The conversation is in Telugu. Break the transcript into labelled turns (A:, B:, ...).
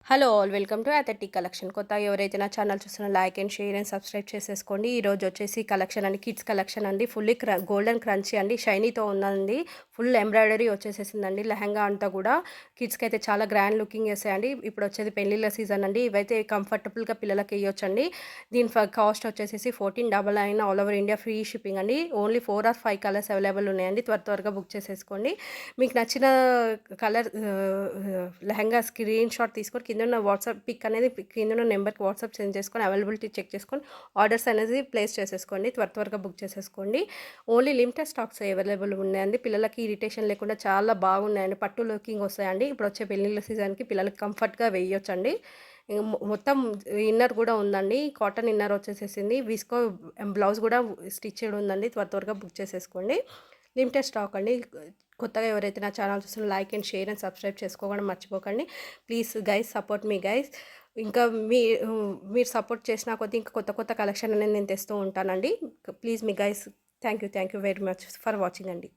A: Hello all welcome to aesthetic collection. కొత్తగా ఎవరైతే నా ఛానల్ చూస్తున్నా like and share and subscribe చేసేసుకోండి. ఈరోజు వచ్చేసి కలెక్షన్ అండి, కిడ్స్ కలెక్షన్ అండి. ఫుల్లీ గోల్డెన్ క్రంచీ అండి, షైనీతో ఉందండి. Full embroidery వచ్చేసేసిందండి. లెహంగా అంతా కూడా కిడ్స్కి అయితే చాలా గ్రాండ్ లుకింగ్ వేసాయండి. ఇప్పుడు వచ్చేది పెళ్ళిళ్ళ సీజన్ అండి. ఇవైతే కంఫర్టబుల్గా పిల్లలకి వేయొచ్చండి. దీని కాస్ట్ వచ్చేసి 1499 all over India free shipping అండి. ఓన్లీ 4 ఆర్ 5 కలర్స్ అవైలబుల్ ఉన్నాయండి. త్వరగా బుక్ చేసేసుకోండి. మీకు నచ్చిన కలర్ లెహంగా స్క్రీన్ షాట్ తీసుకొని కింద ఉన్న వాట్సాప్ పిక్ అనేది కింద ఉన్న నెంబర్కి వాట్సాప్ సెండ్ చేసుకొని అవైలబిలిటీ చెక్ చేసుకొని ఆర్డర్స్ అనేది ప్లేస్ చేసేసుకోండి. త్వరగా బుక్ చేసేసుకోండి. ఓన్లీ లిమిటెడ్ స్టాక్స్ అవైలబుల్ ఉన్నాయండి. పిల్లలకి ఇరిటేషన్ లేకుండా చాలా బాగున్నాయండి. పట్టు లుకింగ్ వస్తాయండి. ఇప్పుడు వచ్చే పెళ్ళిళ్ళ సీజన్కి పిల్లలకి కంఫర్ట్గా వేయొచ్చండి. మొత్తం ఇన్నర్ కూడా ఉందండి. కాటన్ ఇన్నర్ వచ్చేసేసింది. విస్కో బ్లౌజ్ కూడా స్టిచ్డ్ ఉందండి. త్వరగా బుక్ చేసేసుకోండి. లిమిటెడ్ స్టాక్ అండి. కొత్తగా ఎవరైతే నా ఛానల్ చూస్తున్నా like and share and subscribe చేసుకోవడం మర్చిపోకండి. Please guys support me guys. ఇంకా మీరు సపోర్ట్ చేసిన కొద్దీ ఇంకా కొత్త కలెక్షన్ అనేది నేను తెస్తూ ఉంటానండి. Please me guys. Thank you very much for watching అండి.